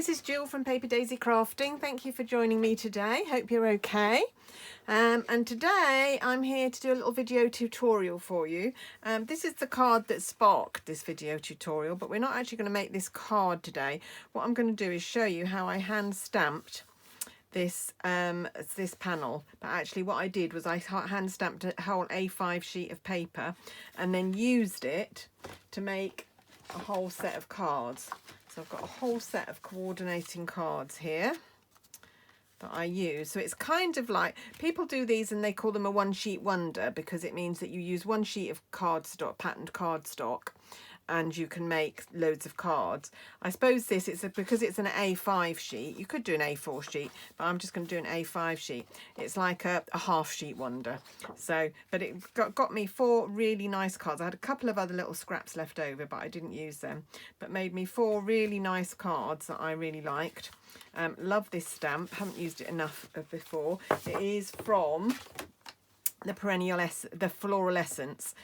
this is Jill from Paper Daisy Crafting. Thank you for joining me today. Hope you're okay. And today I'm here to do a little video tutorial for you. This is the card that sparked this video tutorial, but we're not actually going to make this card today. What I'm going to do is show you how I hand stamped this this panel, but actually what I did was I hand stamped a whole A5 sheet of paper and then used it to make a whole set of cards. So I've got a whole set of coordinating cards here that I use. So it's kind of like, people do these and they call them a one sheet wonder, because it means that you use one sheet of cardstock, patterned cardstock, and you can make loads of cards. I suppose this is because it's an A5 sheet. You could do an A4 sheet, but I'm just going to do an A5 sheet. It's like a half sheet wonder. So, but it got me 4 really nice cards. I had a couple of other little scraps left over, but I didn't use them. But made me 4 really nice cards that I really liked. Love this stamp. Haven't used it enough before. It is from the the Floral Essence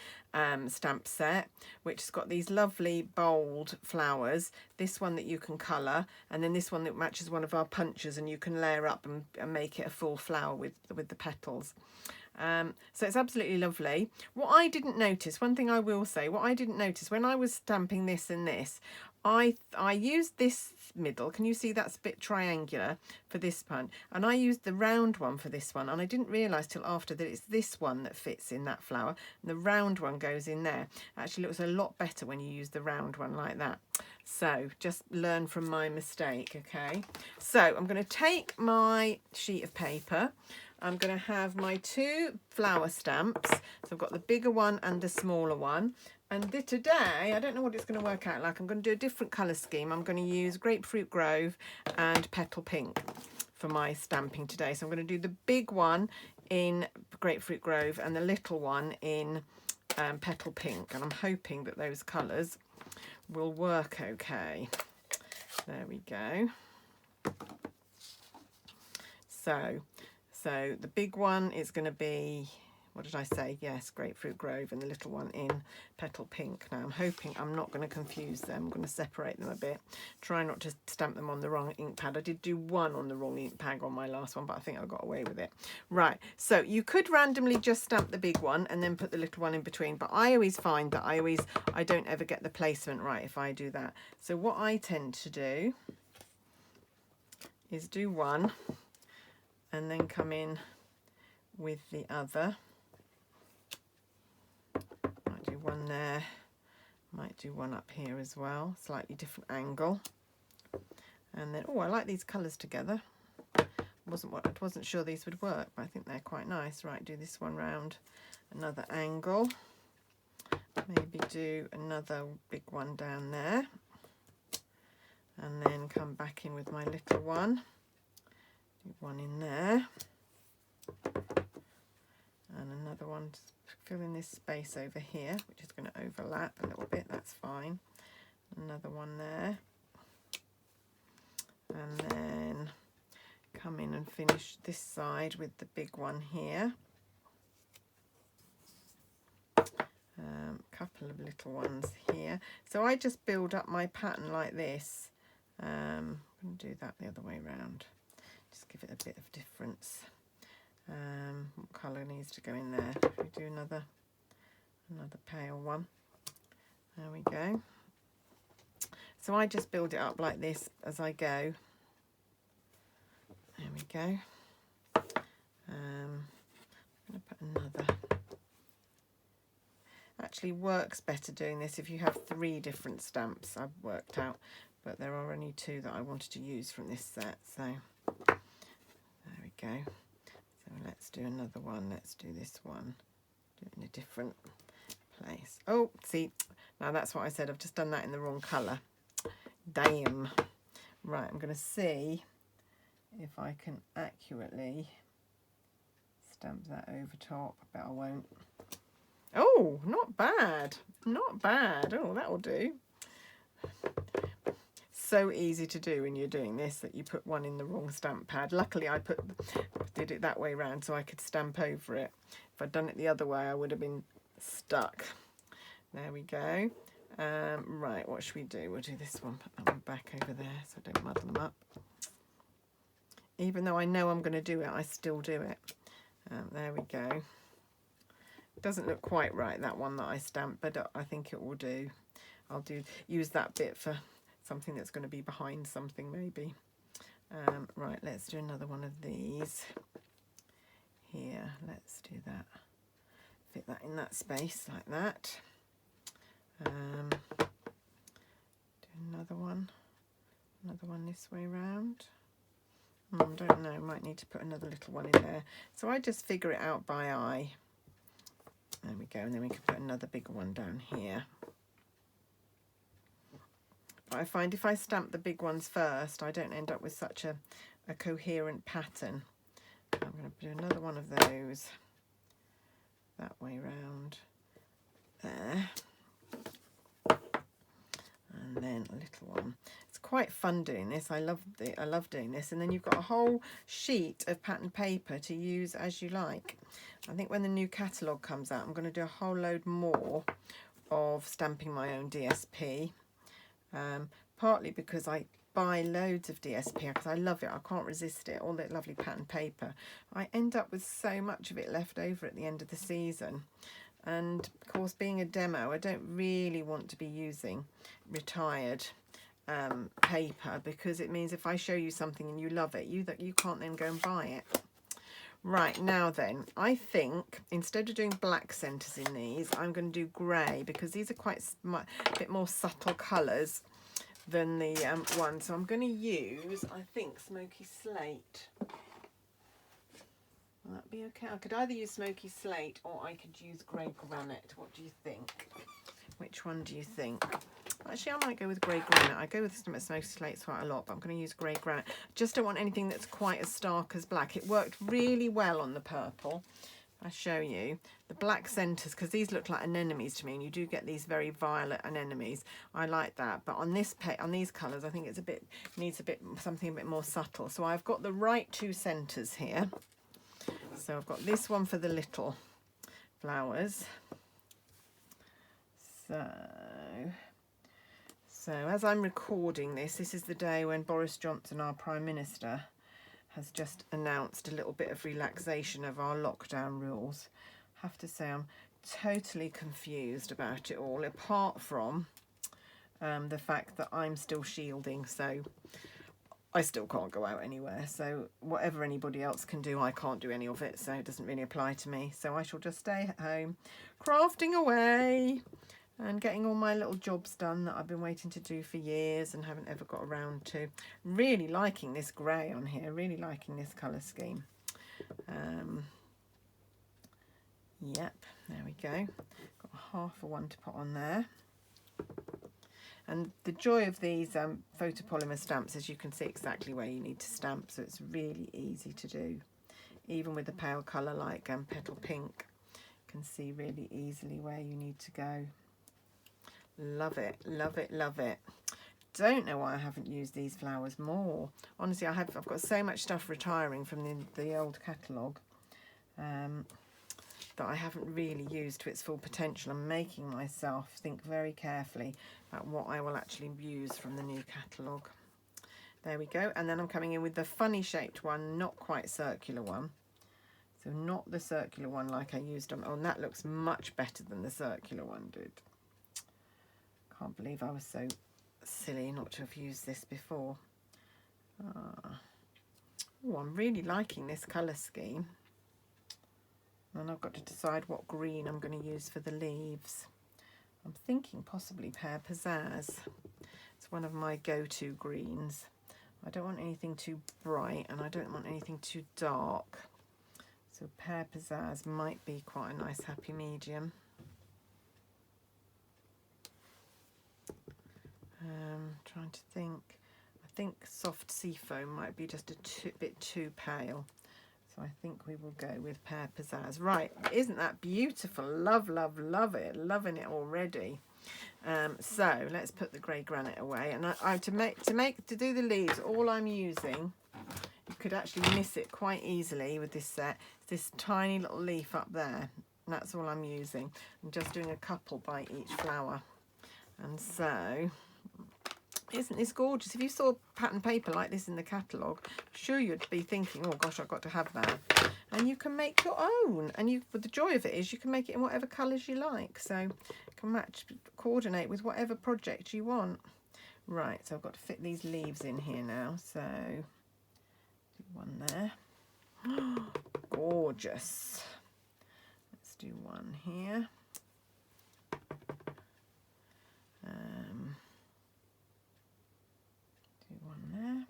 stamp set, which has got these lovely bold flowers. This one that you can colour, and then this one that matches one of our punches, and you can layer up and make it a full flower with the petals. So it's absolutely lovely. What I didn't notice, one thing I will say, what I didn't notice when I was stamping this and this, I used this middle, can you see that's a bit triangular for this one, and I used the round one for this one, and I didn't realise till after that it's this one that fits in that flower and the round one goes in there. Actually looks a lot better when you use the round one like that. So just learn from my mistake, okay? So I'm going to take my sheet of paper. I'm going to have my 2 flower stamps. So I've got the bigger one and the smaller one. And today, I don't know what it's going to work out like. I'm going to do a different colour scheme. I'm going to use Grapefruit Grove and Petal Pink for my stamping today. So I'm going to do the big one in Grapefruit Grove and the little one in Petal Pink. And I'm hoping that those colours will work okay. There we go. So the big one is going to be, what did I say? Yes, Grapefruit Grove, and the little one in Petal Pink. Now I'm hoping I'm not going to confuse them. I'm going to separate them a bit. Try not to stamp them on the wrong ink pad. I did do one on the wrong ink pad on my last one, but I think I got away with it. Right, so you could randomly just stamp the big one and then put the little one in between, but I always find that I don't ever get the placement right if I do that. So what I tend to do is do one and then come in with the other. Might do one there, might do one up here as well, slightly different angle. And then, oh, I like these colours together. I wasn't sure these would work, but I think they're quite nice. Right, do this one round another angle. Maybe do another big one down there. And then come back in with my little one. Do one in there. And another one, just fill in this space over here, which is going to overlap a little bit, that's fine. Another one there. And then come in and finish this side with the big one here. Couple of little ones here. So I just build up my pattern like this. I'm going to do that the other way around. Just give it a bit of difference. What colour needs to go in there? If we do another pale one. There we go. So I just build it up like this as I go. There we go. I'm going to put another. Actually works better doing this if you have 3 different stamps, I've worked out, but there are only 2 that I wanted to use from this set. So there we go. So let's do another one. Let's do this one. Do it in a different place. Oh, see, now that's what I said. I've just done that in the wrong colour. Damn. Right, I'm going to see if I can accurately stamp that over top. I bet I won't. Oh, not bad. Not bad. Oh, that'll do. So easy to do when you're doing this that you put one in the wrong stamp pad. Luckily I did it that way round so I could stamp over it. If I'd done it the other way I would have been stuck. There we go. Right, what should we do? We'll do this one, put that one back over there so I don't muddle them up. Even though I know I'm going to do it, I still do it. There we go. Doesn't look quite right, that one that I stamped, but I think it will do. I'll use that bit for something that's going to be behind something maybe. Right, let's do another one of these. Here, let's do that. Fit that in that space like that. Do another one this way round. Don't know, might need to put another little one in there. So I just figure it out by eye. There we go, and then we can put another bigger one down here. But I find if I stamp the big ones first, I don't end up with such a coherent pattern. I'm going to do another one of those that way round there. And then a little one. It's quite fun doing this. I love doing this. And then you've got a whole sheet of pattern paper to use as you like. I think when the new catalogue comes out, I'm going to do a whole load more of stamping my own DSP. Partly because I buy loads of DSP because I love it. I can't resist it. All that lovely pattern paper. I end up with so much of it left over at the end of the season. And of course, being a demo, I don't really want to be using retired paper, because it means if I show you something and you love it, you can't then go and buy it. Right, now then, I think instead of doing black centres in these, I'm going to do grey, because these are quite a bit more subtle colours than the one. So I'm going to use, I think, smoky slate. Will that be okay? I could either use smoky slate or I could use grey granite. What do you think? Which one do you think? Actually, I might go with grey granite. I go with smoky slate quite a lot, but I'm going to use grey granite. Just don't want anything that's quite as stark as black. It worked really well on the purple. I'll show you the black centres, because these look like anemones to me, and you do get these very violet anemones. I like that, but on these colours, I think it's needs something a bit more subtle. So I've got the right two centres here. So I've got this one for the little flowers. So as I'm recording this is the day when Boris Johnson, our Prime Minister, has just announced a little bit of relaxation of our lockdown rules. I have to say I'm totally confused about it all, apart from the fact that I'm still shielding, so I still can't go out anywhere. So whatever anybody else can do, I can't do any of it, so it doesn't really apply to me. So I shall just stay at home, crafting away and getting all my little jobs done that I've been waiting to do for years and haven't ever got around to. Really liking this grey on here, really liking this colour scheme. Yep, there we go. Got half a one to put on there. And the joy of these photopolymer stamps is you can see exactly where you need to stamp, so it's really easy to do. Even with a pale colour like Petal Pink, you can see really easily where you need to go. Love it, love it, love it. Don't know why I haven't used these flowers more. Honestly, I've got so much stuff retiring from the old catalogue that I haven't really used to its full potential. I'm making myself think very carefully about what I will actually use from the new catalogue. There we go. And then I'm coming in with the funny shaped one, not quite circular one. So not the circular one like I used on. Oh, and that looks much better than the circular one did. Can't believe I was so silly not to have used this before. Oh, I'm really liking this colour scheme. And I've got to decide what green I'm going to use for the leaves. I'm thinking possibly Pear Pizzazz. It's one of my go-to greens. I don't want anything too bright and I don't want anything too dark. So Pear Pizzazz might be quite a nice happy medium. Trying to think. I think Soft Seafoam might be just a bit too pale. So I think we will go with Pear Pizzazz. Right, isn't that beautiful? Love, love, love it. Loving it already. So let's put the grey granite away. And to do the leaves, all I'm using, you could actually miss it quite easily with this set, this tiny little leaf up there. And that's all I'm using. I'm just doing a couple by each flower. And so, isn't this gorgeous? If you saw pattern paper like this in the catalogue, sure you'd be thinking, oh gosh, I've got to have that. And you can make your own. And but the joy of it is you can make it in whatever colours you like. So you can coordinate with whatever project you want. Right, so I've got to fit these leaves in here now. So do one there. Gorgeous. Let's do one here. Do one there.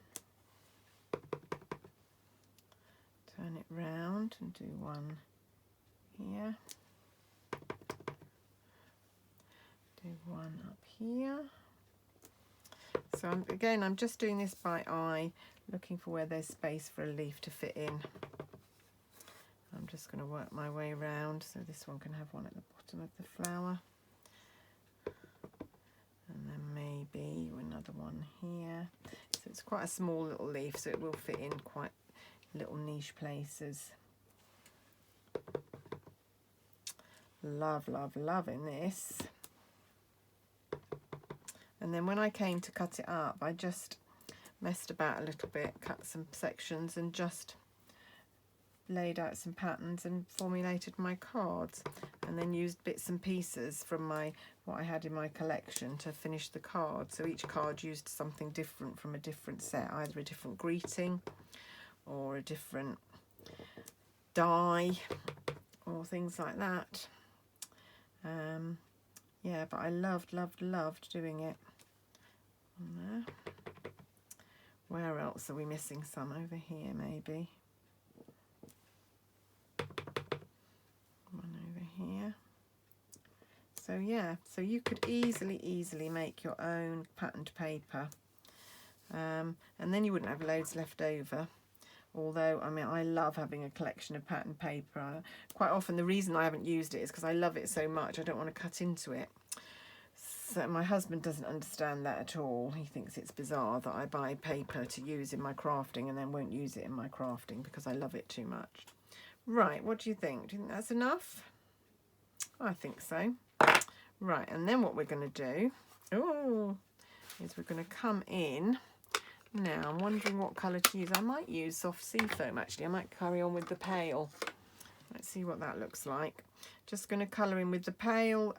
Turn it round and do one here. Do one up here. So I'm just doing this by eye, looking for where there's space for a leaf to fit in. I'm just going to work my way around so this one can have one at the bottom of the flower. And then maybe another one here. So it's quite a small little leaf, so it will fit in quite little niche places. Loving this. And then when I came to cut it up, I just messed about a little bit, cut some sections and just laid out some patterns and formulated my cards, and then used bits and pieces from what I had in my collection to finish the card. So each card used something different from a different set, either a different greeting or a different die or things like that. Yeah, but I loved doing it. On there. Where else are we missing some? Over here maybe. One over here. So yeah, so you could easily make your own patterned paper, and then you wouldn't have loads left over. Although, I mean, I love having a collection of patterned paper. Quite often the reason I haven't used it is because I love it so much I don't want to cut into it. So my husband doesn't understand that at all. He thinks it's bizarre that I buy paper to use in my crafting and then won't use it in my crafting because I love it too much. Right, what do you think? Do you think that's enough? I think so. Right, and then what we're going to do, is we're going to come in. Now, I'm wondering what colour to use. I might use soft sea foam, actually. I might carry on with the pale. Let's see what that looks like. Just going to colour in with the pale.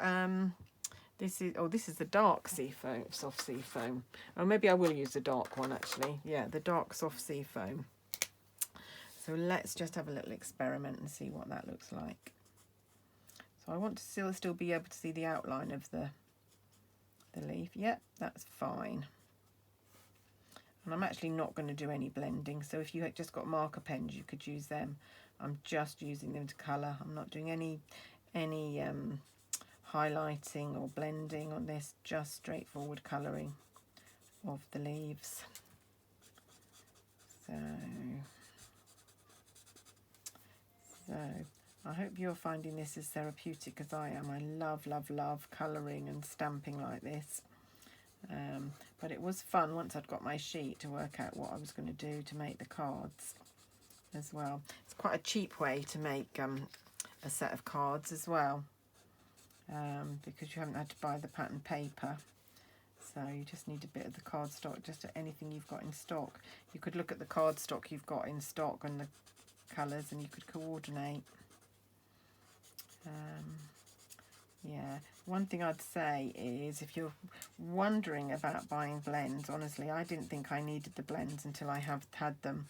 This is the dark sea foam, soft sea foam. Or maybe I will use the dark one, actually. Yeah, the dark soft sea foam. So let's just have a little experiment and see what that looks like. So I want to still be able to see the outline of the leaf. Yep, that's fine. And I'm actually not going to do any blending, so if you had just got marker pens you could use them. I'm just using them to colour. I'm not doing any highlighting or blending on this, just straightforward colouring of the leaves. So I hope you're finding this as therapeutic as I am. I love colouring and stamping like this. But it was fun once I'd got my sheet to work out what I was going to do to make the cards as well. It's quite a cheap way to make a set of cards as well, because you haven't had to buy the pattern paper. So you just need a bit of the cardstock, just anything you've got in stock. You could look at the cardstock you've got in stock and the colours and you could coordinate. Yeah, one thing I'd say is if you're wondering about buying blends, honestly, I didn't think I needed the blends until I have had them.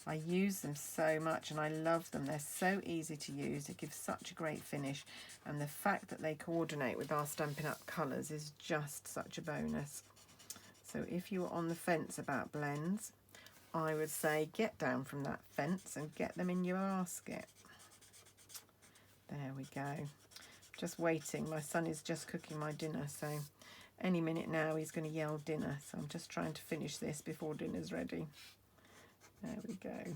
I use them so much and I love them. They're so easy to use. It gives such a great finish. And the fact that they coordinate with our Stampin' Up colours is just such a bonus. So if you're on the fence about blends, I would say get down from that fence and get them in your basket. There we go. Just waiting. My son is just cooking my dinner, so any minute now he's going to yell dinner. So I'm just trying to finish this before dinner's ready. There we go.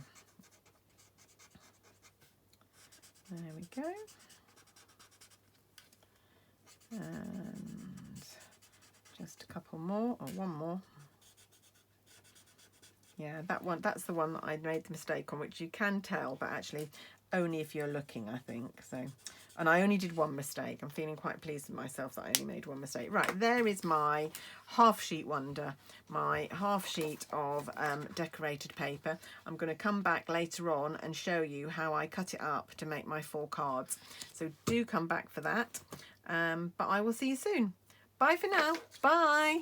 There we go. And just a couple more, or one more. Yeah, that one, that's the one that I made the mistake on, which you can tell, but actually only if you're looking, I think. So And I only did one mistake. I'm feeling quite pleased with myself that I only made one mistake. Right, there is my half sheet wonder, my half sheet of decorated paper. I'm going to come back later on and show you how I cut it up to make my 4 cards. So do come back for that. But I will see you soon. Bye for now. Bye.